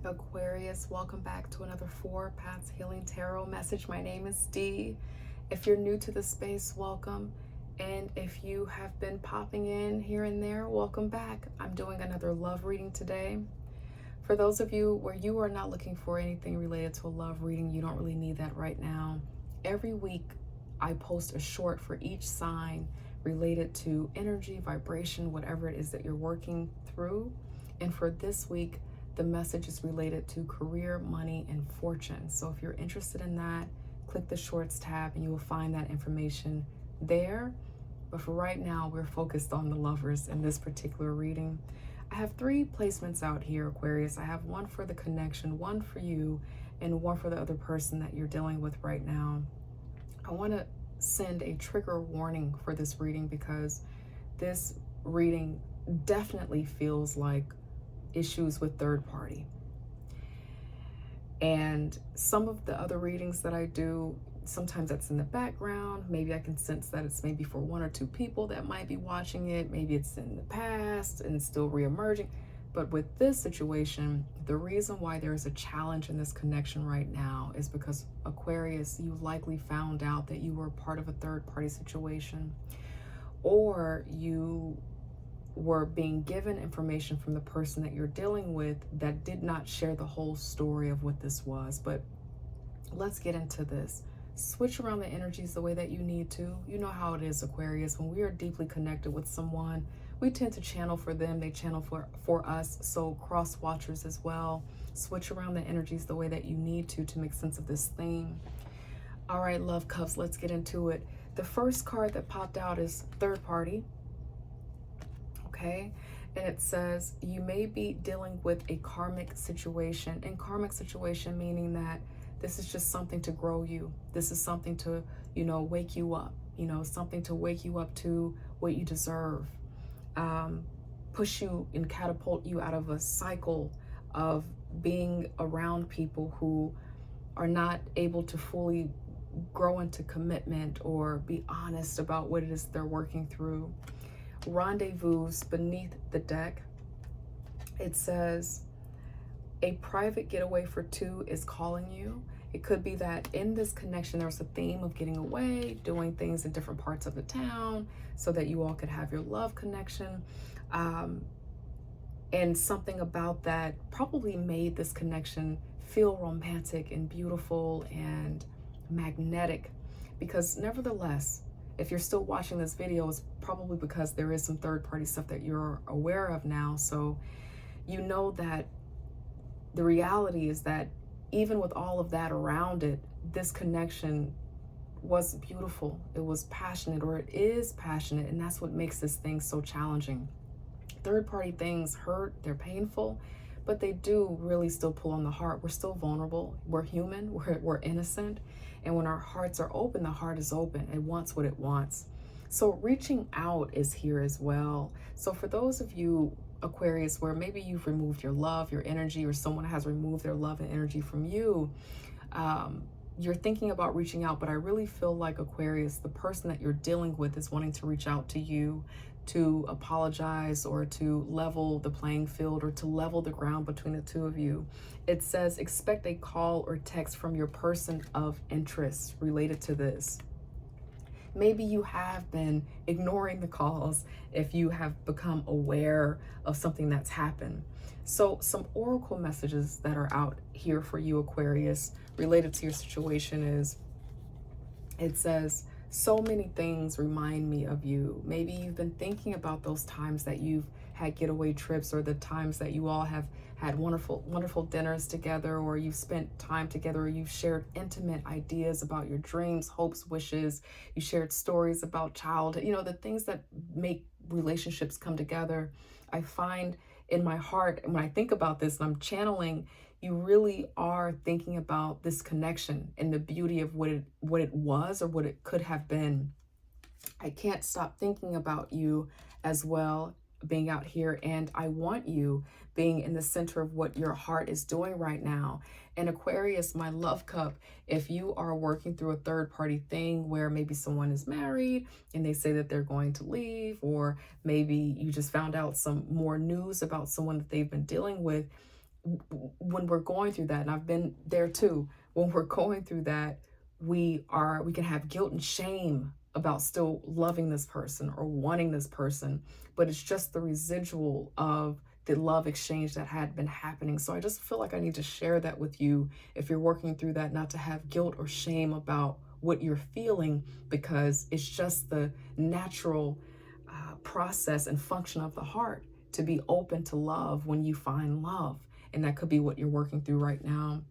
Aquarius, welcome back to another Four Paths Healing Tarot message. My name is Dee. If you're new to the space, welcome. And if you have been popping in here and there, welcome back. I'm doing another love reading today. For those of you where you are not looking for anything related to a love reading, you don't really need that right now. Every week, I post a short for each sign related to energy, vibration, whatever it is that you're working through. And for this week, the message is related to career, money, and fortune. So if you're interested in that, click the shorts tab and you will find that information there. But for right now, we're focused on the lovers in this particular reading. I have three placements out here, Aquarius. I have one for the connection, one for you, and one for the other person that you're dealing with right now. I want to send a trigger warning for this reading because this reading definitely feels like issues with third party. And some of the other readings that I do, sometimes that's in the background. Maybe I can sense that it's maybe for one or two people that might be watching it. Maybe it's in the past and still reemerging. But with this situation, the reason why there's a challenge in this connection right now is because, Aquarius, you likely found out that you were part of a third party situation, or you were being given information from the person that you're dealing with that did not share the whole story of what this was. But let's get into this. Switch around the energies the way that you need to. You know how it is, Aquarius. When we are deeply connected with someone, we tend to channel for them, they channel for us. So cross watchers as well. Switch around the energies the way that you need to make sense of this theme. All right, love cups, let's get into it. The first card that popped out is third party. Okay, and it says you may be dealing with a karmic situation, and karmic situation meaning that this is just something to grow you. This is something to, wake you up, something to wake you up to what you deserve, push you and catapult you out of a cycle of being around people who are not able to fully grow into commitment or be honest about what it is they're working through. Rendezvous beneath the deck. It says a private getaway for two is calling you. It could be that in this connection there's a theme of getting away, doing things in different parts of the town so that you all could have your love connection. And something about that probably made this connection feel romantic and beautiful and magnetic, because nevertheless, if you're still watching this video, it's probably because there is some third-party stuff that you're aware of now. So you know that the reality is that even with all of that around it, this connection was beautiful. It was passionate, or it is passionate, and that's what makes this thing so challenging. Third-party things hurt, they're painful, but they do really still pull on the heart. We're still vulnerable. We're human. We're innocent. And when our hearts are open, the heart is open. It wants what it wants. So reaching out is here as well. So for those of you, Aquarius, where maybe you've removed your love, your energy, or someone has removed their love and energy from you, you're thinking about reaching out, but I really feel like, Aquarius, the person that you're dealing with is wanting to reach out to you to apologize or to level the playing field or to level the ground between the two of you. It says expect a call or text from your person of interest related to this. Maybe you have been ignoring the calls if you have become aware of something that's happened. So some oracle messages that are out here for you, Aquarius, related to your situation is, it says, so many things remind me of you. Maybe you've been thinking about those times that you've had getaway trips, or the times that you all have had wonderful dinners together, or you've spent time together, or you've shared intimate ideas about your dreams, hopes, wishes. You shared stories about childhood, the things that make relationships come together. I find in my heart, when I think about this and I'm channeling, you really are thinking about this connection and the beauty of what it was or what it could have been. I can't stop thinking about you as well, being out here, and I want you being in the center of what your heart is doing right now. And Aquarius, my love cup, if you are working through a third party thing where maybe someone is married and they say that they're going to leave, or maybe you just found out some more news about someone that they've been dealing with, when we're going through that, and I've been there too, when we're going through that, we can have guilt and shame about still loving this person or wanting this person, but it's just the residual of the love exchange that had been happening. So I just feel like I need to share that with you if you're working through that, not to have guilt or shame about what you're feeling, because it's just the natural process and function of the heart to be open to love when you find love. And that could be what you're working through right now.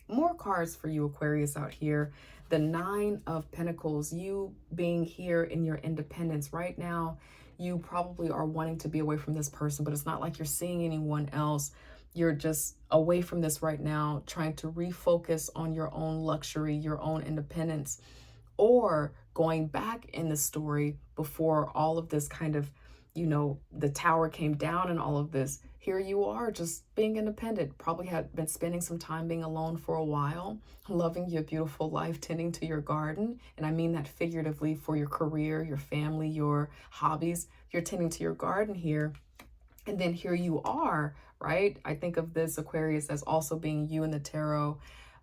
More cards for you, Aquarius, out here. The Nine of Pentacles, you being here in your independence right now. You probably are wanting to be away from this person, but it's not like you're seeing anyone else. You're just away from this right now, trying to refocus on your own luxury, your own independence, or going back in the story before all of this kind of, the tower came down and all of this. Here you are just being independent, probably had been spending some time being alone for a while, loving your beautiful life, tending to your garden. And I mean that figuratively, for your career, your family, your hobbies. You're tending to your garden here. And then here you are, right? I think of this, Aquarius, as also being you in the tarot,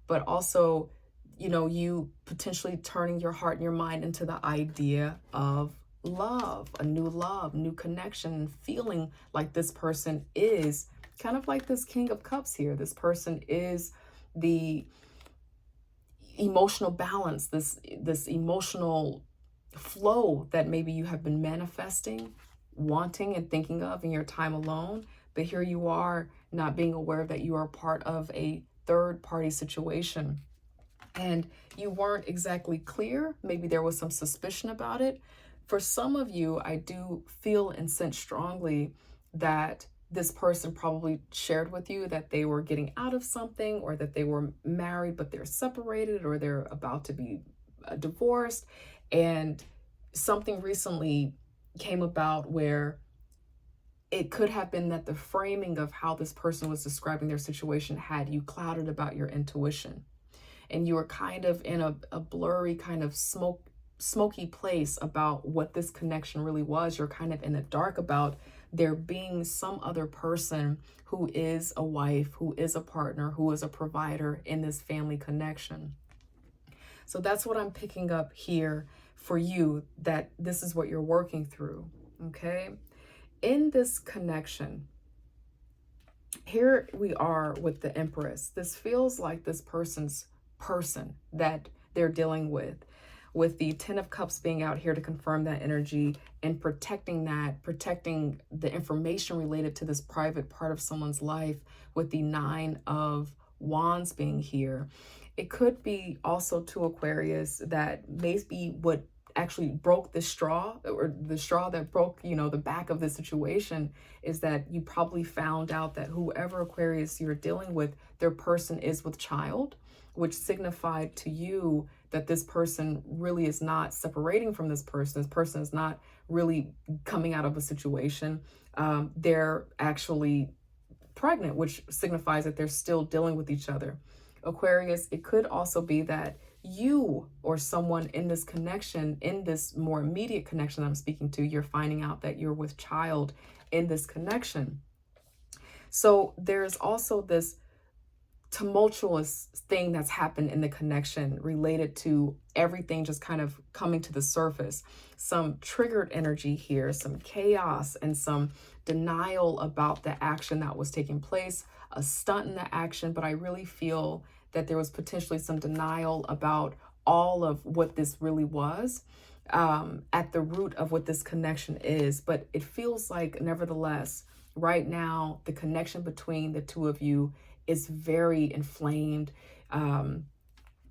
but also, you potentially turning your heart and your mind into the idea of love, a new connection, and feeling like this person is kind of like this King of Cups here. This person is the emotional balance, this emotional flow that maybe you have been manifesting, wanting, and thinking of in your time alone. But here you are, not being aware that you are part of a third party situation. And you weren't exactly clear. Maybe there was some suspicion about it. For some of you, I do feel and sense strongly that this person probably shared with you that they were getting out of something, or that they were married but they're separated, or they're about to be divorced. And something recently came about where it could have been that the framing of how this person was describing their situation had you clouded about your intuition. And you were kind of in a blurry kind of smoky place about what this connection really was. You're kind of in the dark about there being some other person who is a wife, who is a partner, who is a provider in this family connection. So that's what I'm picking up here for you, that this is what you're working through, okay? In this connection, here we are with the Empress. This feels like this person's person that they're dealing with the Ten of Cups being out here to confirm that energy and protecting the information related to this private part of someone's life, with the Nine of Wands being here. It could be also to Aquarius that maybe what actually broke the straw, or the straw that broke, the back of the situation, is that you probably found out that whoever, Aquarius, you're dealing with, their person is with child, which signified to you that this person really is not separating from this person. This person is not really coming out of a situation. They're actually pregnant, which signifies that they're still dealing with each other. Aquarius, it could also be that you or someone in this connection, in this more immediate connection that I'm speaking to, you're finding out that you're with child in this connection. So there's also this tumultuous thing that's happened in the connection related to everything just kind of coming to the surface. Some triggered energy here, some chaos, and some denial about the action that was taking place, a stunt in the action. But I really feel that there was potentially some denial about all of what this really was, at the root of what this connection is. But it feels like, nevertheless, right now, the connection between the two of you is very inflamed.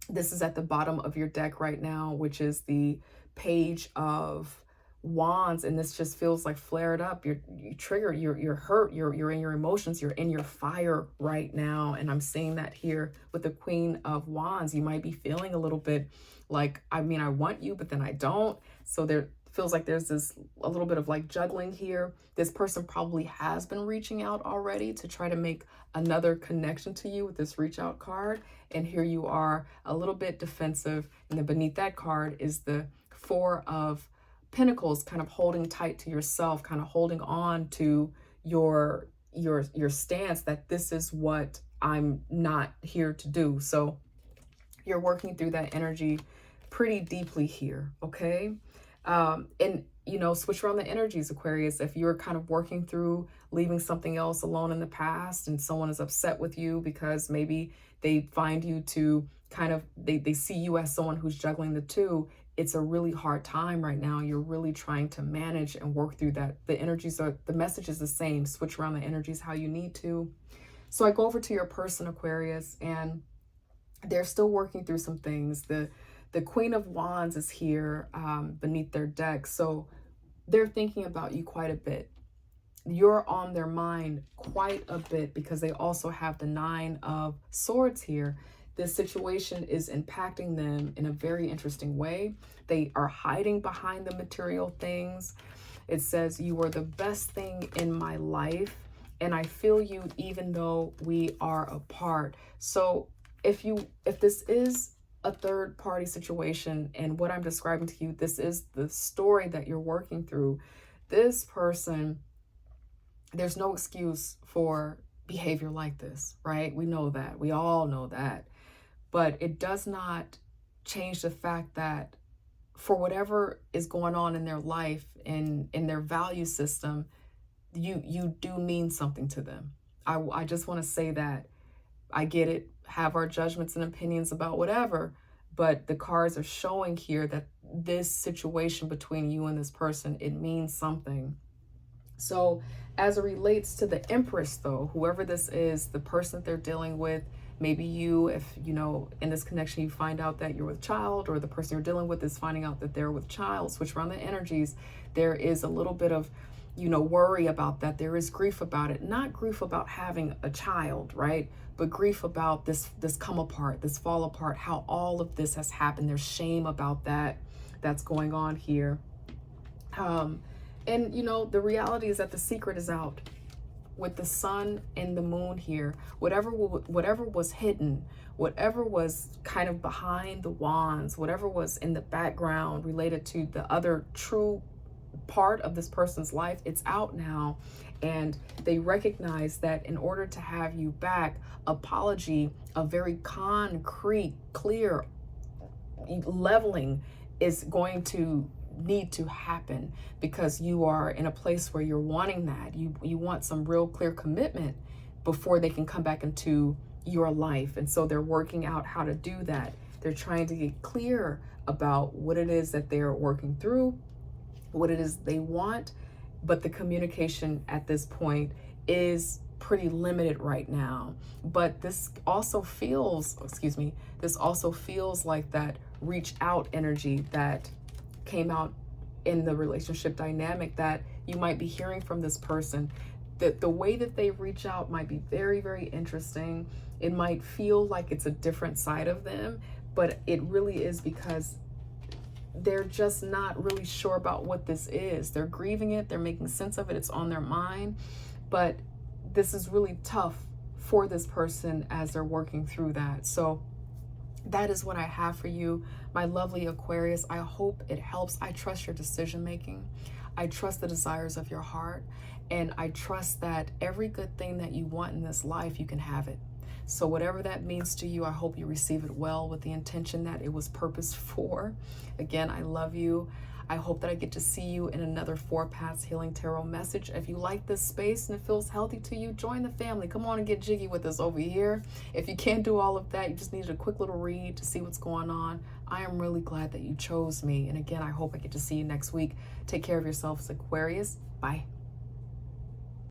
This is at the bottom of your deck right now, which is the Page of Wands, and this just feels like flared up. You trigger, you're hurt, you're in your emotions, you're in your fire right now. And I'm seeing that here with the Queen of Wands. You might be feeling a little bit like, I want you, but then I don't. So there feels like there's a little bit of like juggling here. This person probably has been reaching out already to try to make another connection to you with this reach out card. And here you are, a little bit defensive. And then beneath that card is the Four of Pentacles, kind of holding tight to yourself, kind of holding on to your your stance that this is what I'm not here to do. So you're working through that energy pretty deeply here, okay? And, you know, switch around the energies, Aquarius. If you're kind of working through leaving something else alone in the past and someone is upset with you because maybe they find you to kind of, they see you as someone who's juggling the two, it's a really hard time right now. You're really trying to manage and work through that. The energies are, the message is the same. Switch around the energies how you need to. So I go over to your person, Aquarius, and they're still working through some things. The Queen of Wands is here beneath their deck. So they're thinking about you quite a bit. You're on their mind quite a bit because they also have the Nine of Swords here. This situation is impacting them in a very interesting way. They are hiding behind the material things. It says, you are the best thing in my life, and I feel you even though we are apart. So if this is a third party situation, and what I'm describing to you, this is the story that you're working through. This person, there's no excuse for behavior like this, right? We know that. We all know that. But it does not change the fact that for whatever is going on in their life and in their value system, you do mean something to them. I just want to say that. I get it, have our judgments and opinions about whatever, but the cards are showing here that this situation between you and this person, it means something. So as it relates to the Empress though, whoever this is, the person that they're dealing with, maybe you, if you know, in this connection, you find out that you're with child, or the person you're dealing with is finding out that they're with child, switch around the energies. There is a little bit of, you know, worry about that. There is grief about it, not grief about having a child, right? But grief about this come apart, this fall apart, how all of this has happened. There's shame about that that's going on here. And you know, the reality is that the secret is out with the sun and the moon here. Whatever was hidden, whatever was kind of behind the wands, whatever was in the background related to the other true part of this person's life, it's out now. And they recognize that in order to have you back, apology, a very concrete, clear leveling is going to need to happen, because you are in a place where you're wanting that. You want some real clear commitment before they can come back into your life. And so they're working out how to do that. They're trying to get clear about what it is that they're working through, what it is they want, but the communication at this point is pretty limited right now. But this also feels, this also feels like that reach out energy that came out in the relationship dynamic that you might be hearing from this person. That the way that they reach out might be very, very interesting. It might feel like it's a different side of them, but it really is because they're just not really sure about what this is. They're grieving it, they're making sense of it, it's on their mind, but this is really tough for this person as they're working through that. So that is what I have for you, my lovely Aquarius. I hope it helps. I trust your decision making. I trust the desires of your heart, and I trust that every good thing that you want in this life, you can have it. So whatever that means to you, I hope you receive it well with the intention that it was purposed for. Again, I love you. I hope that I get to see you in another 4 Paths Healing Tarot message. If you like this space and it feels healthy to you, join the family. Come on and get jiggy with us over here. If you can't do all of that, you just needed a quick little read to see what's going on, I am really glad that you chose me. And again, I hope I get to see you next week. Take care of yourselves, Aquarius. Bye.